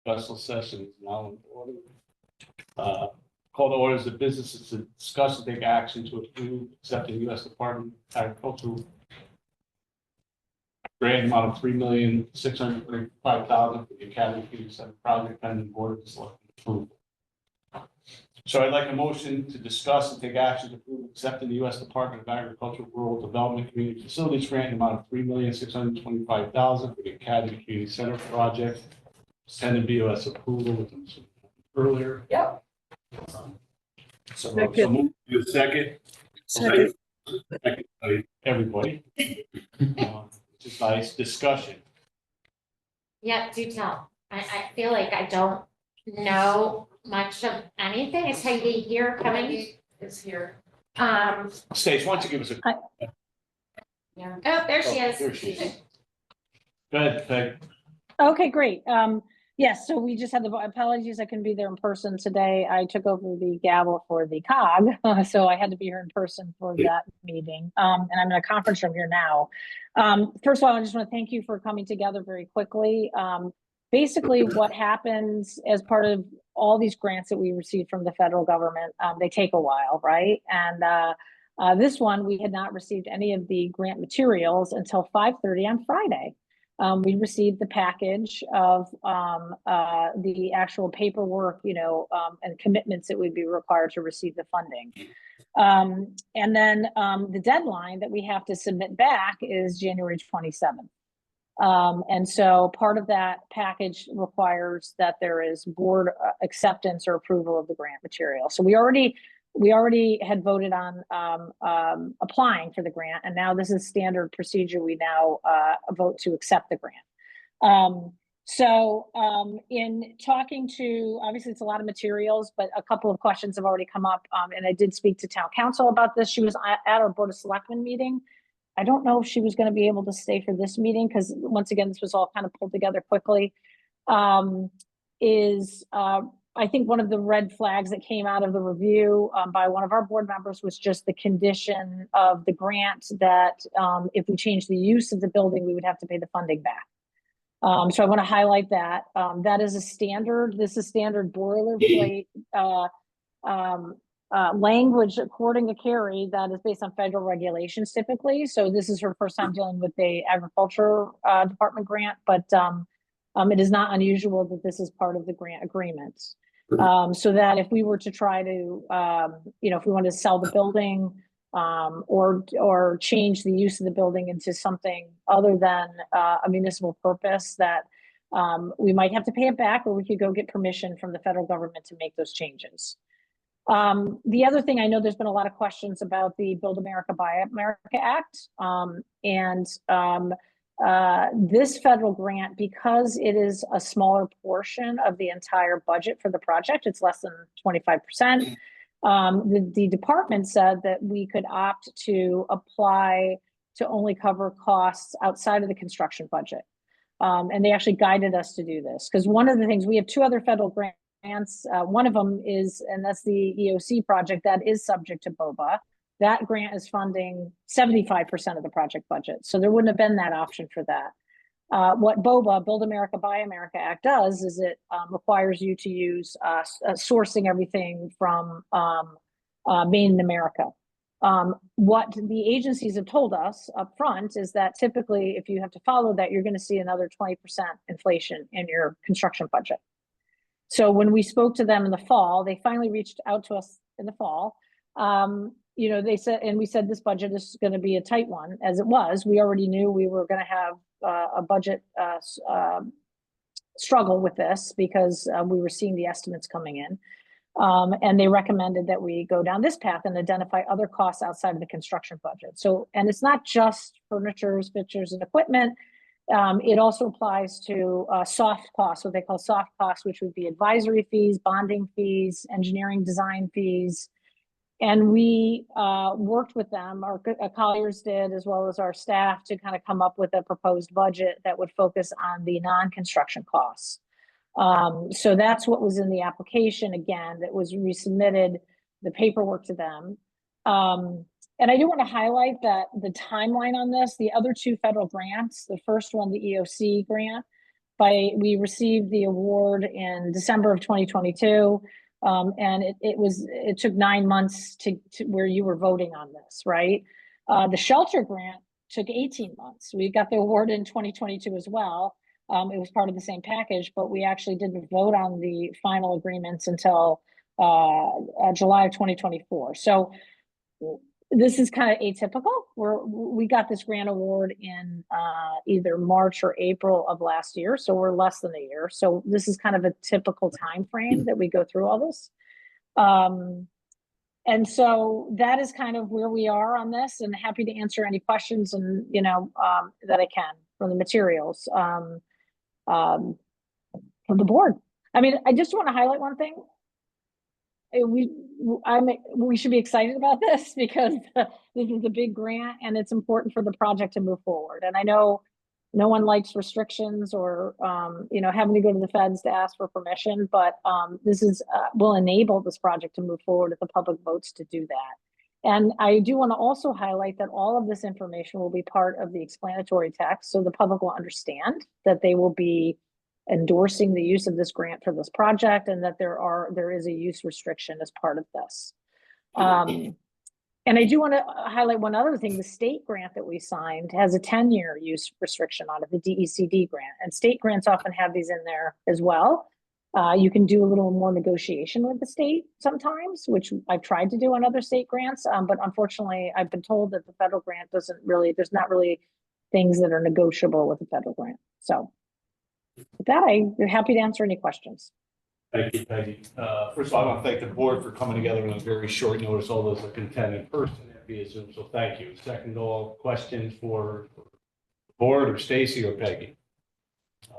Special session is now in order. Call to order the businesses to discuss and take action to approve, accept the U.S. Department of Agricultural grant amount of $3,635,000 for the Academy Community Center project pending board of selectmen approval. So I'd like a motion to discuss and take action to approve accepting the U.S. Department of Agricultural Rural Development Community Facilities grant amount of $3,625,000 for the Academy Community Center project. Pending BOS approval earlier. Yep. So Second. you a second? Second. Second, everybody. Which is nice discussion. Yeah, do tell. I feel like I don't know much of anything. Is Heidi here coming? Is here. Stace, why don't you give us a. Yeah. Oh, there she is. There she is. Go ahead, Peg. Okay, great. Yes, so we just had the apologies. I couldn't be there in person today. I took over the gavel for the COG, so I had to be here in person for that meeting. And I'm in a conference room here now. First of all, I just want to thank you for coming together very quickly. Basically, what happens as part of all these grants that we receive from the federal government, they take a while, right? And this one, we had not received any of the grant materials until 5:30 on Friday. We received the package of the actual paperwork, and commitments that would be required to receive the funding. And then the deadline that we have to submit back is January 27th. And so part of that package requires that there is board acceptance or approval of the grant material. So we already had voted on applying for the grant, and now this is standard procedure. We now vote to accept the grant. In talking to, obviously it's a lot of materials, but a couple of questions have already come up, and I did speak to town council about this. She was at our board of selectmen meeting. I don't know if she was going to be able to stay for this meeting because once again, this was all kind of pulled together quickly. I think one of the red flags that came out of the review by one of our board members was just the condition of the grant that if we change the use of the building, we would have to pay the funding back. So I want to highlight that. That is a standard. This is standard boilerplate language, according to Carrie, that is based on federal regulations typically. So this is her first time dealing with the agriculture department grant, but it is not unusual that this is part of the grant agreements. So that if we were to try to, if we wanted to sell the building or change the use of the building into something other than a municipal purpose, that we might have to pay it back, or we could go get permission from the federal government to make those changes. The other thing, I know there's been a lot of questions about the Build America, Buy America Act. This federal grant, because it is a smaller portion of the entire budget for the project, it's less than 25%. The department said that we could opt to apply to only cover costs outside of the construction budget. And they actually guided us to do this because one of the things, we have two other federal grants. One of them is, and that's the EOC project that is subject to BOBA. That grant is funding 75% of the project budget. So there wouldn't have been that option for that. What BOBA, Build America, Buy America Act does is it requires you to use sourcing everything from Made in America. What the agencies have told us up front is that typically if you have to follow that, you're going to see another 20% inflation in your construction budget. So when we spoke to them in the fall, they finally reached out to us in the fall. They said, and we said this budget is going to be a tight one, as it was. We already knew we were going to have a budget struggle with this because we were seeing the estimates coming in. And they recommended that we go down this path and identify other costs outside of the construction budget. So, and it's not just furniture, fixtures, and equipment. It also applies to soft costs, what they call soft costs, which would be advisory fees, bonding fees, engineering design fees. And we worked with them, our Colliers did, as well as our staff, to kind of come up with a proposed budget that would focus on the non-construction costs. So that's what was in the application, again, that was resubmitted, the paperwork to them. And I do want to highlight that the timeline on this, the other two federal grants, the first one, the EOC grant, we received the award in December of 2022. And it took 9 months to where you were voting on this, right? The shelter grant took 18 months. We got the award in 2022 as well. It was part of the same package, but we actually didn't vote on the final agreements until July of 2024. So this is kind of atypical. We got this grant award in either March or April of last year, so we're less than a year. So this is kind of a typical time frame that we go through all this. And so that is kind of where we are on this, and happy to answer any questions and that I can from the materials from the board. I mean, I just want to highlight one thing. We should be excited about this because this is a big grant and it's important for the project to move forward. And I know no one likes restrictions or having to go to the feds to ask for permission, but this will enable this project to move forward if the public votes to do that. And I do want to also highlight that all of this information will be part of the explanatory text, so the public will understand that they will be endorsing the use of this grant for this project, and that there is a use restriction as part of this. And I do want to highlight one other thing. The state grant that we signed has a 10-year use restriction on it, the DECD grant, and state grants often have these in there as well. You can do a little more negotiation with the state sometimes, which I've tried to do on other state grants, but unfortunately I've been told that the federal grant there's not really things that are negotiable with the federal grant. So with that, I'm happy to answer any questions. Thank you, Peggy. First of all, I want to thank the board for coming together on a very short notice. All those that can attend in person via Zoom, so thank you. Second, all questions for the board or Stacy or Peggy?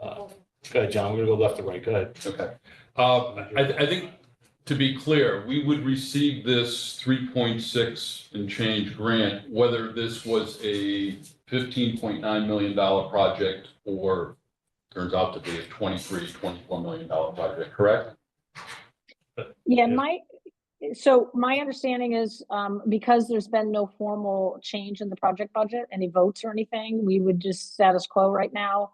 Go ahead, John. We're going to go left to right. Go ahead. Okay. I think, to be clear, we would receive this 3.6 and change grant, whether this was a $15.9 million project or turns out to be a $24 million project, correct? Yeah, my understanding is because there's been no formal change in the project budget, any votes or anything, we would just status quo right now.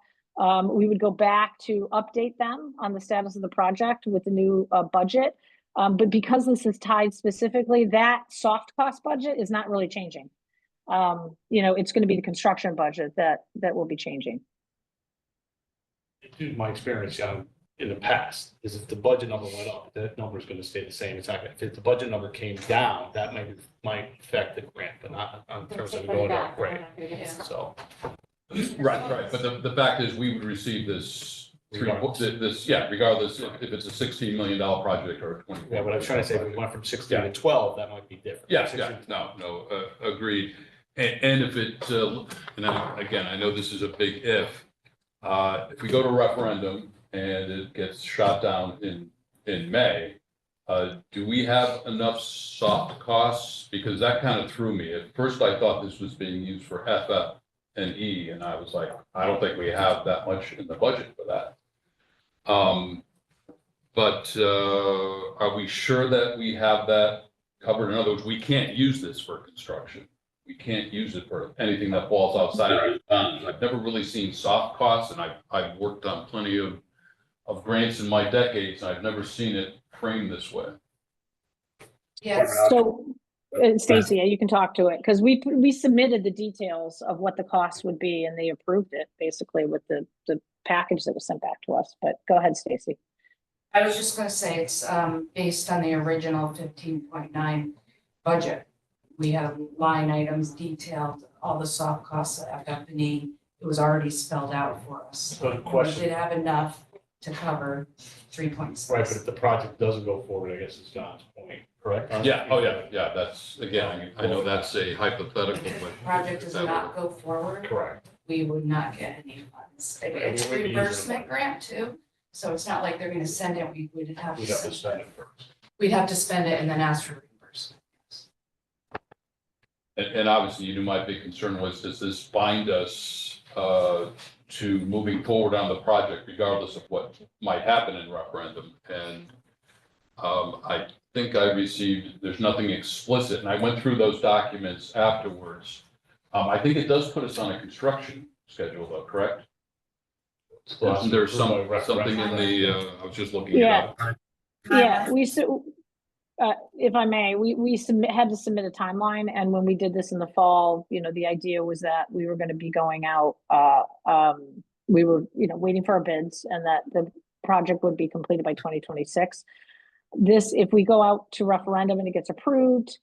We would go back to update them on the status of the project with the new budget. But because this is tied specifically, that soft cost budget is not really changing. It's going to be the construction budget that will be changing. In my experience, John, in the past, is if the budget number went up, that number is going to stay the same. It's not, if the budget number came down, that might affect the grant, but not in terms of going up. Right. So. Right. But the fact is, we would receive this regardless if it's a $16 million project or a 20. Yeah, but I'm trying to say, if we went from 16 to 12, that might be different. Yeah. No, agreed. And if it, and again, I know this is a big if. If we go to referendum and it gets shot down in May, do we have enough soft costs? Because that kind of threw me. At first, I thought this was being used for FF and E, and I was like, I don't think we have that much in the budget for that. But are we sure that we have that covered? In other words, we can't use this for construction. We can't use it for anything that falls outside of it. I've never really seen soft costs, and I've worked on plenty of grants in my decades, and I've never seen it framed this way. Yes. So, Stacy, you can talk to it because we submitted the details of what the cost would be, and they approved it basically with the package that was sent back to us. But go ahead, Stacy. I was just going to say it's based on the original 15.9 budget. We have line items detailed, all the soft costs of FF&E. It was already spelled out for us. So the question. We did have enough to cover 3.6. Right, but if the project doesn't go forward, I guess it's John's point, correct? Yeah. Oh, yeah. That's, again, I know that's a hypothetical. If the project does not go forward, Correct. we would not get any funds. It's a reimbursement grant too, so it's not like they're going to send it. We would have We'd to have to spend it first. We'd have to spend it and then ask for reimbursement. And obviously, my big concern was, does this bind us to moving forward on the project regardless of what might happen in referendum? And I think I received, there's nothing explicit, and I went through those documents afterwards. I think it does put us on a construction schedule though, correct? Isn't there something in the, I was just looking it Yeah. up. Yeah, if I may, we had to submit a timeline, and when we did this in the fall, the idea was that we were gonna be going out, we were, waiting for our bids, and that the project would be completed by 2026. If we go out to referendum and it gets approved,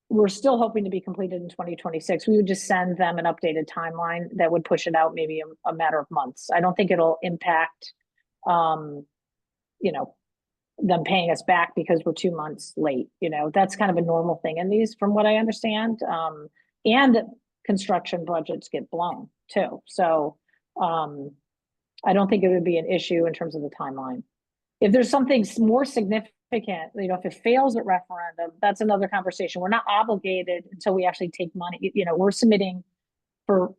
we're still hoping to be completed in 2026. We would just send them an updated timeline that would push it out maybe a matter of months. I don't think it'll impact, them paying us back because we're 2 months late. That's kind of a normal thing in these, from what I understand. And construction budgets get blown too. So I don't think it would be an issue in terms of the timeline. If there's something more significant, if it fails at referendum, that's another conversation. We're not obligated until we actually take money. We're submitting for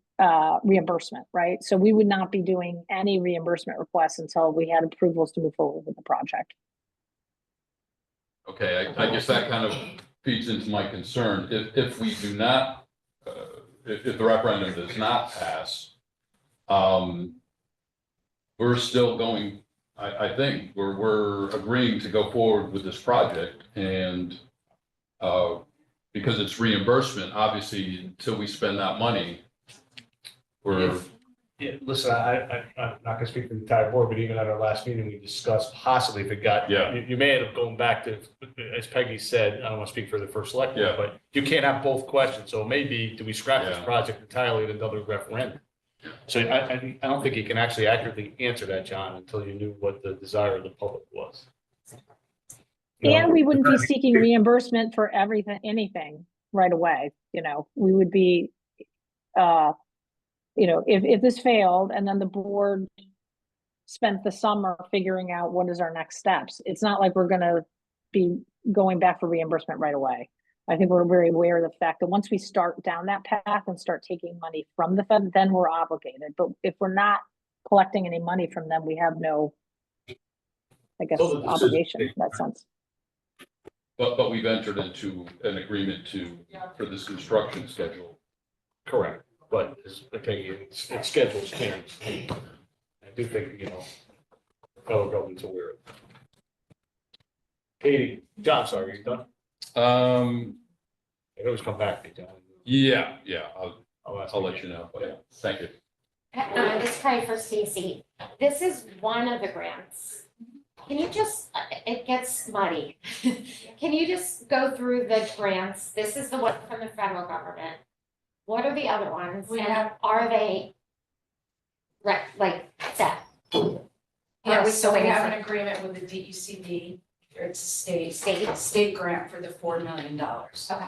reimbursement, right? So we would not be doing any reimbursement requests until we had approvals to move forward with the project. Okay, I guess that kind of feeds into my concern. If we do not, if the referendum does not pass, we're still going, I think, we're agreeing to go forward with this project, and because it's reimbursement, obviously, until we spend that money, we're. Yeah, listen, I'm not gonna speak for the entire board, but even at our last meeting, we discussed possibly if it got. Yeah. You may end up going back to, as Peggy said, I don't want to speak for the first select board, Yeah. but you can't have both questions. So maybe, do we scrap this Yeah. project entirely at another referendum? So I don't think you can actually accurately answer that, John, until you knew what the desire of the public was. And we wouldn't be seeking reimbursement for anything right away. We would be, if this failed and then the board spent the summer figuring out what is our next steps, it's not like we're going to be going back for reimbursement right away. I think we're very aware of the fact that once we start down that path and start taking money from the Fed, then we're obligated. But if we're not collecting any money from them, we have no, I guess, obligation in that sense. But we've entered into an agreement for this construction schedule. Correct, but its schedules change. I do think, federal government's aware of it. Katie, John, sorry, are you done? I always come back to you, John. Yeah, I'll I'll let you know, but yeah, thank you. This is probably for Stacy. This is one of the grants. Can you just, it gets muddy. Can you just go through the grants? This is the one from the federal government. What are the other ones? And are they set? Yeah, Are we so we still have waiting an agreement with the DECD. It's a State. state grant for the $4 million. Okay,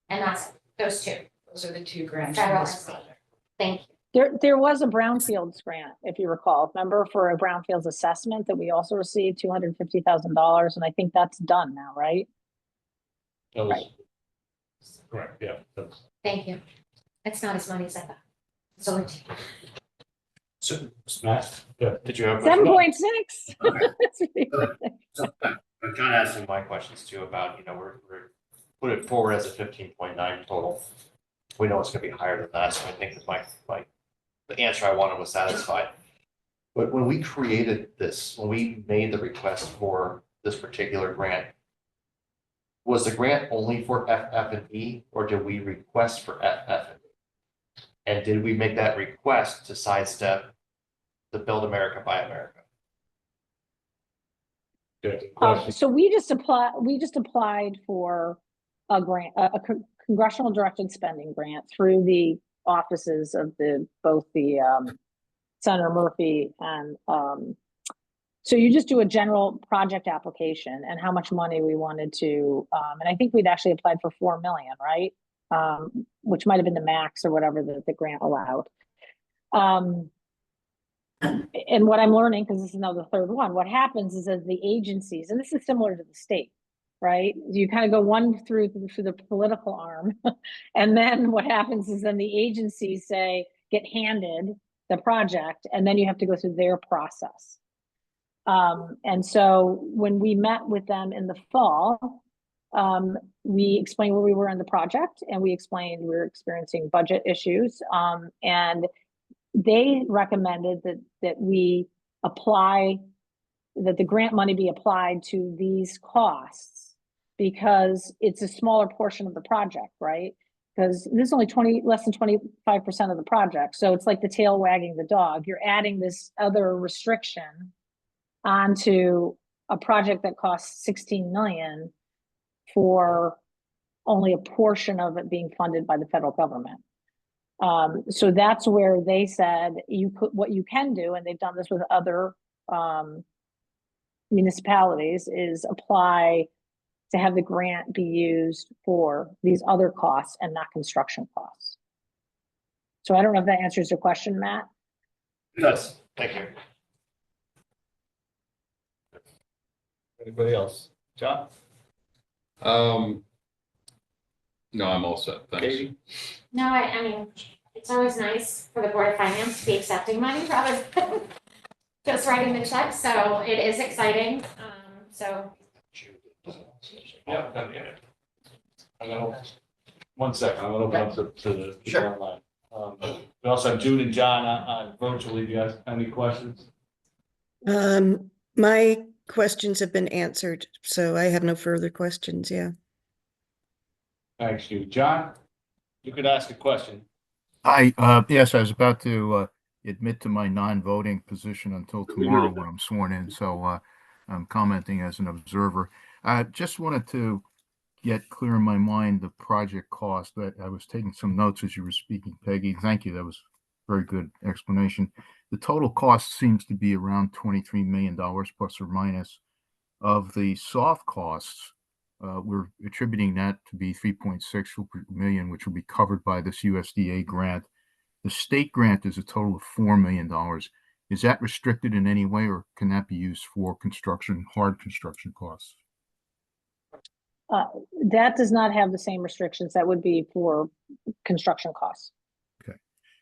and that's those two. Those are the two grants Federal for and this state. project. Thank you. There was a brownfields grant, if you recall. Remember, for a brownfields assessment that we also received $250,000, and I think that's done now, right? That was, Right. correct, yeah. Thank you. It's not as muddy as I thought. So So, Matt, did you have? a question? 7.6. So, John asked me my questions too about, we're put it forward as a 15.9 total. We know it's gonna be higher than that, so I think that the answer I wanted was satisfied. But when we created this, when we made the request for this particular grant, was the grant only for FF and E, or did we request for FF and E? And did we make that request to sidestep the Build America, Buy America? Good question. So we just applied for a grant, a congressional directed spending grant through the offices of both the Senator Murphy and so you just do a general project application and how much money we wanted to, and I think we'd actually applied for 4 million, right? Which might have been the max or whatever the grant allowed. And what I'm learning, because this is now the third one, what happens is that the agencies, and this is similar to the state, right? You kind of go one through the political arm, and then what happens is then the agencies get handed the project, and then you have to go through their process. And so when we met with them in the fall, we explained where we were in the project, and we explained we were experiencing budget issues, and they recommended that we apply, that the grant money be applied to these costs because it's a smaller portion of the project, right? Because this is only less than 25% of the project. So it's like the tail wagging the dog. You're adding this other restriction onto a project that costs 16 million for only a portion of it being funded by the federal government. So that's where they said what you can do, and they've done this with other municipalities, is apply to have the grant be used for these other costs and not construction costs. So I don't know if that answers your question, Matt. Yes, thank you. Anybody else? John? No, I'm all set. Thanks. Katie? No, I mean, it's always nice for the Board of Finance to be accepting money rather than just writing the check, so it is exciting, so. Yeah. I'm gonna, 1 second, I'm gonna open up to the. Sure. Online. We also have June and John on virtually. Do you guys have any questions? My questions have been answered, so I have no further questions, yeah. Thanks, Jude. John, you could ask a question. Yes, I was about to admit to my non-voting position until tomorrow when I'm sworn in, so I'm commenting as an observer. I just wanted to get clear in my mind the project cost. That I was taking some notes as you were speaking, Peggy. Thank you. That was a very good explanation. The total cost seems to be around $23 million plus or minus. Of the soft costs, we're attributing that to be 3.6 million, which will be covered by this USDA grant. The state grant is a total of $4 million. Is that restricted in any way, or can that be used for hard construction costs? That does not have the same restrictions. That would be for construction costs. Okay.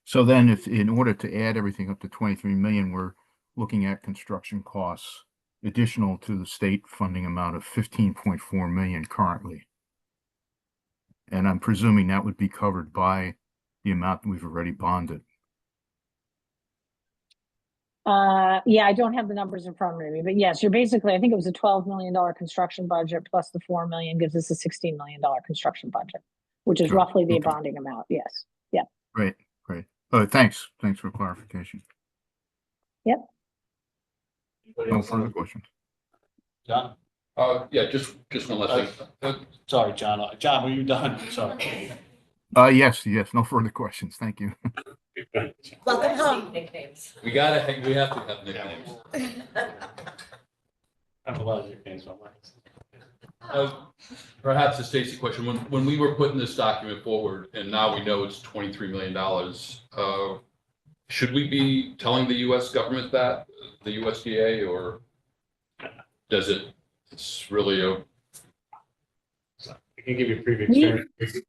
So then if in order to add everything up to 23 million, we're looking at construction costs additional to the state funding amount of 15.4 million currently. And I'm presuming that would be covered by the amount we've already bonded. Yeah, I don't have the numbers in front of me, but yes, you're basically, I think it was a $12 million construction budget plus the 4 million gives us a $16 million construction budget, which is Sure. roughly the Okay. bonding amount. Yes. Yeah. Great. Thanks for clarification. Anybody No else? further questions. John? Yeah, just one last thing. Sorry, John. John, were you done? Sorry. Yes, no further questions. Thank you. Welcome home. Nicknames. We have to have nicknames. I have a lot of your names on Perhaps a Stacy question. When we were putting this document forward, and now we know it's $23 million, should we be telling the US government that, the USDA, or does it's really a, I can give you a previous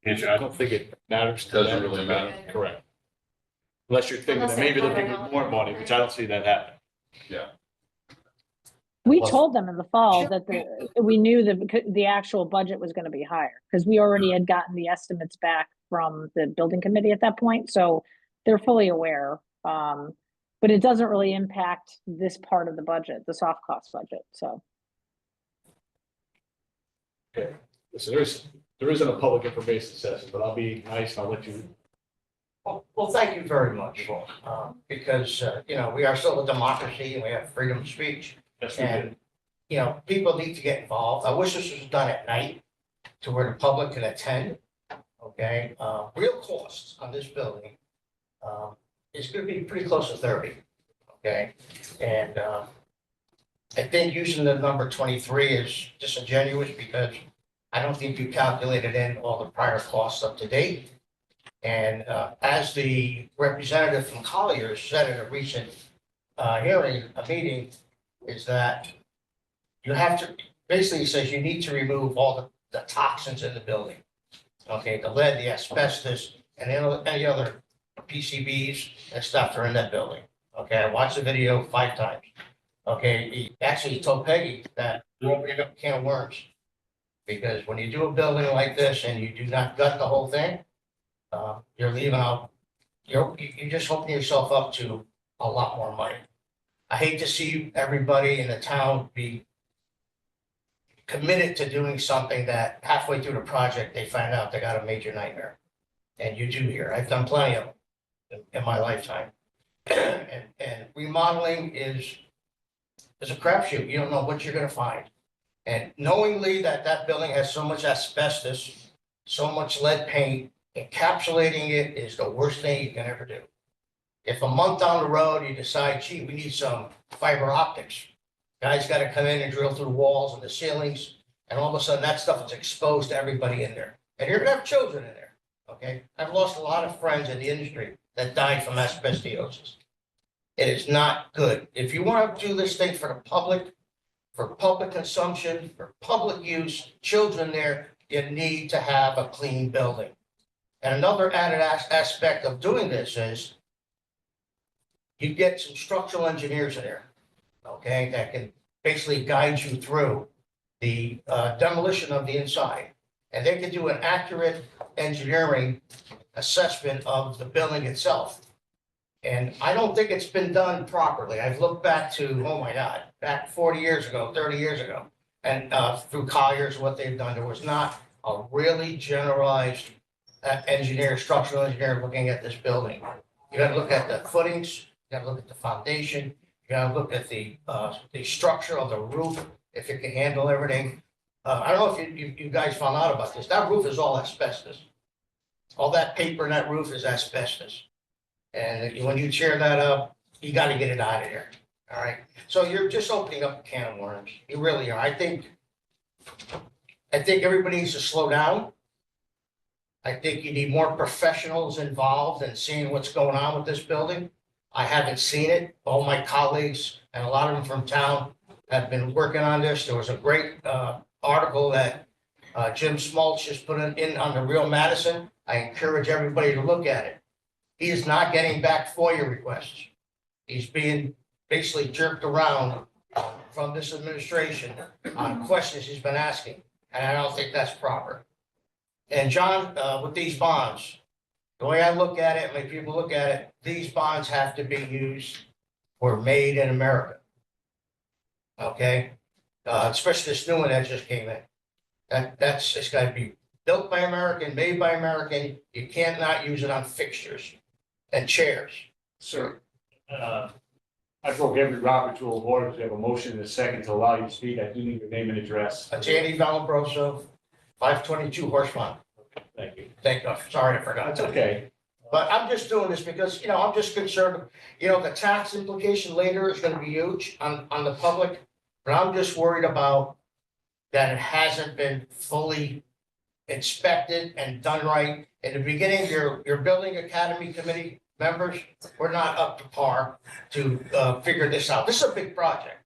answer. I don't think it matters. to Doesn't them. really matter. Correct. Unless you're thinking that maybe they'll give you more money, which I don't see that happen. yeah. We Plus- told them in the fall that we knew that the actual budget was going to be higher because we already had gotten the estimates back from the building committee at that point. So they're fully aware. But it doesn't really impact this part of the budget, the soft cost budget. So. Okay. So there isn't a public information session, but I'll be nice and I'll let you. Well, thank you very much, because, we are still a democracy and we have freedom of speech. Yes, we did. And, people need to get involved. I wish this was done at night to where the public can attend. Okay, real costs on this building is gonna be pretty close to 30. Okay, and I think using the number 23 is disingenuous because I don't think you calculated in all the prior costs up to date. And as the representative from Colliers said in a recent meeting, is that you have to, basically he says you need to remove all the toxins in the building. Okay, the lead, the asbestos, and any other PCBs and stuff that are in that building. Okay, I watched the video 5 times. Okay, he actually told Peggy that you're opening up a can of worms. Because when you do a building like this and you do not gut the whole thing, you're leaving out you're just opening yourself up to a lot more money. I hate to see everybody in the town be committed to doing something that halfway through the project, they find out they got a major nightmare. And you do here. I've done plenty of them in my lifetime. And remodeling is a crapshoot. You don't know what you're gonna find. And knowingly that building has so much asbestos, so much lead paint, encapsulating it is the worst thing you can ever do. If a month down the road, you decide, gee, we need some fiber optics. Guys gotta come in and drill through the walls and the ceilings, and all of a sudden that stuff is exposed to everybody in there. And you're gonna have children in there, okay? I've lost a lot of friends in the industry that died from asbestosis. It is not good. If you want to do this thing for the public, for public consumption, for public use, children there, you need to have a clean building. And another added aspect of doing this is you get some structural engineers in there, okay, that can basically guide you through the demolition of the inside. And they can do an accurate engineering assessment of the building itself. And I don't think it's been done properly. I've looked back to, oh my God, back 40 years ago, 30 years ago. And through Colliers, what they've done, there was not a really generalized engineer, structural engineer looking at this building. You gotta look at the footings, you gotta look at the foundation, you gotta look at the structure of the roof, if it can handle everything. I don't know if you guys found out about this. That roof is all asbestos. All that paper in that roof is asbestos. And when you tear that up, you gotta get it out of there, all right? So you're just opening up a can of worms, you really are. I think everybody needs to slow down. I think you need more professionals involved in seeing what's going on with this building. I haven't seen it. All my colleagues and a lot of them from town have been working on this. There was a great article that Jim Smoltz just put in on the Real Madison. I encourage everybody to look at it. He is not getting back FOIA requests. He's being basically jerked around from this administration on questions he's been asking, and I don't think that's proper. And John, with these bonds, the way I look at it, like people look at it, these bonds have to be used for made in America. Okay, especially this new one that just came in. It's got to be built by American, made by American. You can't not use it on fixtures and chairs. Sir, I broke every Robert's rule of order. We have a motion and a second to allow you to speak. I do need your name and address. It's Andy Valambroso, 522 Horse Farm. Thank you. Thank you. Sorry, I forgot. That's okay. But I'm just doing this because, I'm just concerned, the tax implication later is gonna be huge on the public. But I'm just worried about that it hasn't been fully inspected and done right. In the beginning, your building academy committee members were not up to par to figure this out. This is a big project,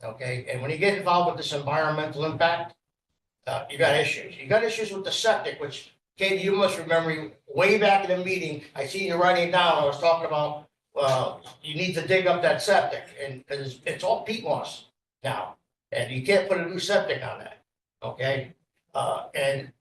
okay? And when you get involved with this environmental impact, you got issues. You got issues with the septic, which, Katie, you must remember way back in the meeting, I seen you writing it down. I was talking about, you need to dig up that septic, and because it's all peat moss now, and you can't put a new septic on that, okay? And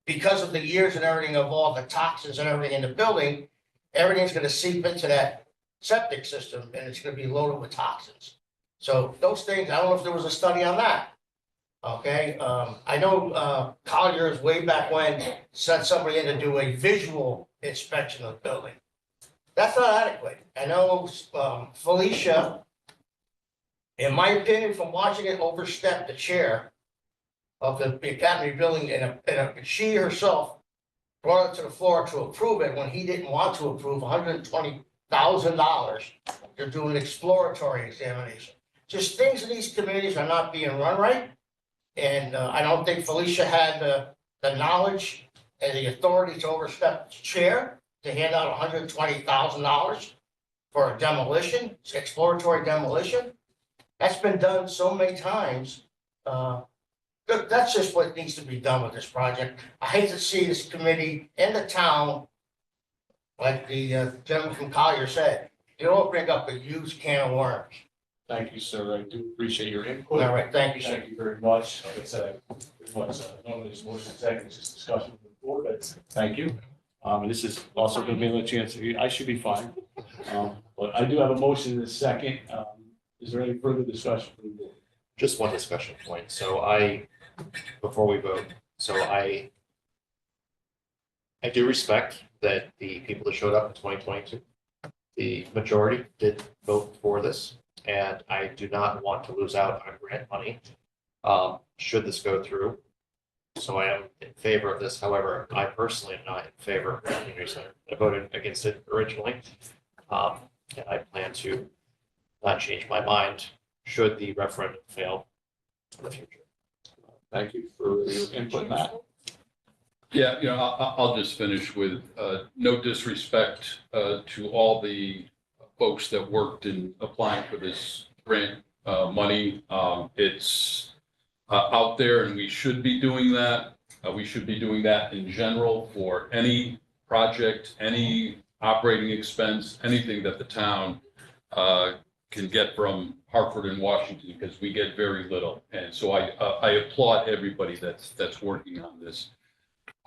because of the years and everything of all the toxins and everything in the building, everything's gonna seep into that septic system, and it's gonna be loaded with toxins. So those things, I don't know if there was a study on that. Okay, I know Colliers way back when sent somebody in to do a visual inspection of the building. That's not adequate. I know Felicia, in my opinion, from watching it, overstepped the chair of the academy building, and she herself brought it to the floor to approve it when he didn't want to approve $120,000 to do an exploratory examination. Just things in these communities are not being run right. And I don't think Felicia had the knowledge and the authority to overstep the chair to hand out $120,000 for a demolition, exploratory demolition. That's been done so many times. That's just what needs to be done with this project. I hate to see this committee and the town, like the gentleman from Collier said, you don't bring up a huge can of worms. Thank you, sir. I do appreciate your input. All right, thank you, sir. Thank you very much. Like I said, normally this motion second, it's just discussion with the board, but thank you. And this is also gonna be another chance, I should be fine. But I do have a motion in a second. Is there any further discussion from the board? Just one discussion point. Before we vote, I do respect that the people that showed up in 2022, the majority did vote for this, and I do not want to lose out on grant money should this go through. So I am in favor of this. However, I personally am not in favor of the community center. I voted against it originally. And I plan to not change my mind should the referendum fail in the future. Thank you for your input, Matt. Yeah, I'll just finish with, no disrespect, to all the folks that worked in applying for this grant, money. It's, out there and we should be doing that. We should be doing that in general for any project, any operating expense, anything that the town, can get from Hartford and Washington, because we get very little. And so I applaud everybody that's working on this.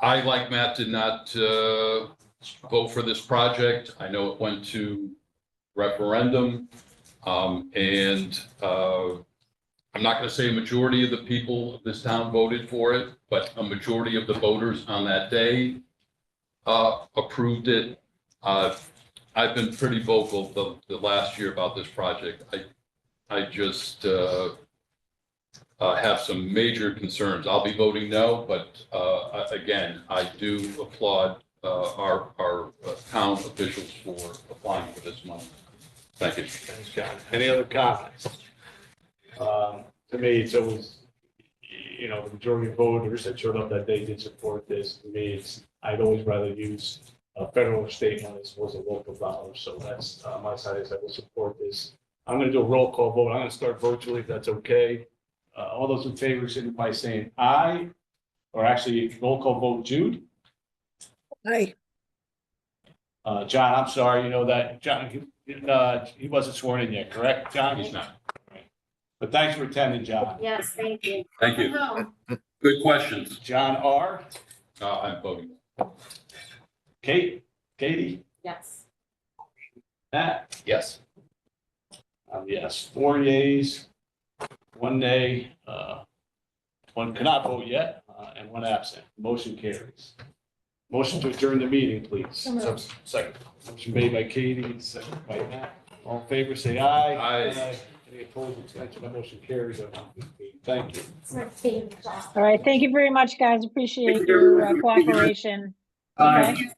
I, like Matt, did not vote for this project. I know it went to referendum. And I'm not going to say a majority of the people of this town voted for it, but a majority of the voters on that day approved it. I've been pretty vocal the last year about this project. I just have some major concerns. I'll be voting no, but again, I do applaud our town officials for applying for this money. Thank you. Thanks, John. Any other comments? To me, it's always, the majority of voters that showed up that day did support this. To me, I'd always rather use federal or state money as opposed to local dollars. So that's my side is I will support this. I'm going to do a roll call vote. I'm going to start virtually if that's okay. All those in favor signify by saying aye, or actually roll call vote. Jude? Aye. John, I'm sorry, that John, he wasn't sworn in yet, correct, John? He's not. But thanks for attending, John. Yes, thank you. Thank you. Good questions. John R. I'm voting. Katie? Yes. Matt? Yes. Yes, 4 yeas, 1 nay, one cannot vote yet, and 1 absent. Motion carries. Motion to adjourn the meeting, please. So, second. Motion made by Katie, second by Matt. All in favor, say aye. Aye. Any opposed, abstention, my motion carries. Thank you. It's my favorite class. All right, thank you very much, guys. Appreciate your cooperation. Okay.